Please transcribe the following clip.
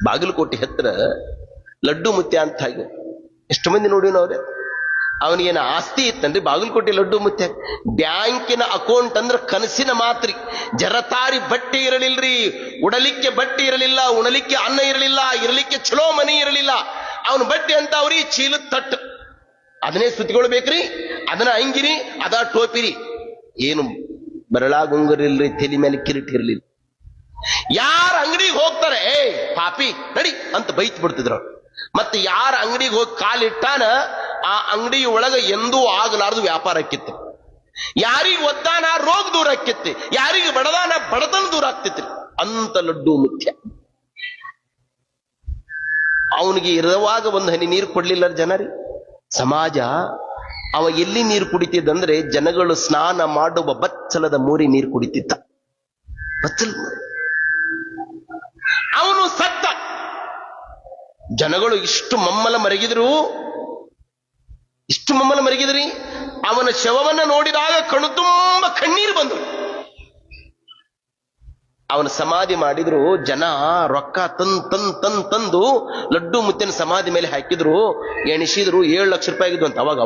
ಬಾಗಲಕೋಟೆ ಹತ್ರ ಲಡ್ಡು ಮುತ್ಯ ಅಂತ ಹಾಗೆ ಎಷ್ಟು ಮಂದಿ ನೋಡಿ ಅವ್ರೆ. ಅವನಿಗೇನ ಆಸ್ತಿ ಇತ್ತಂದ್ರೆ ಬಾಗಲಕೋಟೆ ಲಡ್ಡು ಮುತ್ಯ. ಬ್ಯಾಂಕಿನ ಅಕೌಂಟ್ ಅಂದ್ರೆ ಕನಸಿನ ಮಾತ್ರಿ. ಜರತಾರಿ ಬಟ್ಟೆ ಇರಲಿಲ್ರಿ, ಉಡಲಿಕ್ಕೆ ಬಟ್ಟೆ ಇರಲಿಲ್ಲ, ಉಣಲಿಕ್ಕೆ ಅನ್ನ ಇರಲಿಲ್ಲ, ಇರಲಿಕ್ಕೆ ಚಲೋ ಮನೆ ಇರಲಿಲ್ಲ. ಅವನ ಬಟ್ಟೆ ಅಂತ ಅವ್ರಿ ಚೀಲದ ತಟ್ಟು, ಅದನ್ನೇ ಸುತ್ತಿಕೊಳ್ಬೇಕ್ರಿ, ಅದನ್ನ ಅಂಗಿರಿ, ಅದ ಟೋಪಿರಿ, ಏನು ಬರಳಾಗುಂಗರಿಲ್ರಿ, ತಲೆ ಮೇಲೆ ಕಿರೀಟ ಇರಲಿಲ್ಲ. ಯಾರ ಅಂಗಡಿಗೆ ಹೋಗ್ತಾರೆ ಏ ಪಾಪಿ ನಡಿ ಅಂತ ಬೈತ್ ಬಿಡ್ತಿದ್ರು. ಮತ್ತೆ ಯಾರ ಅಂಗಡಿಗೆ ಹೋಗಿ ಕಾಲಿಟ್ಟಾನ ಆ ಅಂಗಡಿ ಒಳಗ ಎಂದೂ ಆಗಲಾರದು ವ್ಯಾಪಾರ ಆಕ್ಕಿತ್ತು. ಯಾರಿಗೆ ಒದ್ದಾನ ರೋಗ ದೂರ ಆಕ್ಕಿತ್ತು, ಯಾರಿಗೆ ಬಡದಾನ ಬಡತನ ದೂರ ಆಗ್ತಿತ್ತು. ಅಂತ ಲಡ್ಡು ಮುಖ್ಯ. ಅವನಿಗೆ ಇರುವಾಗ ಒಂದು ಹನಿ ನೀರು ಕೊಡ್ಲಿಲ್ಲ ಜನರಿ. ಸಮಾಜ ಅವ ಎಲ್ಲಿ ನೀರು ಕುಡಿತಿದ್ದಂದ್ರೆ ಜನಗಳು ಸ್ನಾನ ಮಾಡುವ ಬಚ್ಚಲದ ಮೂರಿ ನೀರು ಕುಡಿತಿದ್ದ. ಬಚ್ಚಲ ಅವನು ಸತ್ತ. ಜನಗಳು ಇಷ್ಟು ಮಮ್ಮಲ ಮರಗಿದ್ರಿ. ಅವನ ಶವವನ್ನ ನೋಡಿದಾಗ ಕಣ್ಣು ತುಂಬ ಕಣ್ಣೀರು ಬಂದರು. ಅವನ ಸಮಾಧಿ ಮಾಡಿದ್ರು. ಜನ ರೊಕ್ಕ ತಂದು ಲಡ್ಡು ಮುತ್ತಿನ ಸಮಾಧಿ ಮೇಲೆ ಹಾಕಿದ್ರು, ಎಣಿಸಿದ್ರು 7 ಲಕ್ಷ ರೂಪಾಯಿ ಆಗಿದ್ದು ಅಂತ ಅವಾಗ.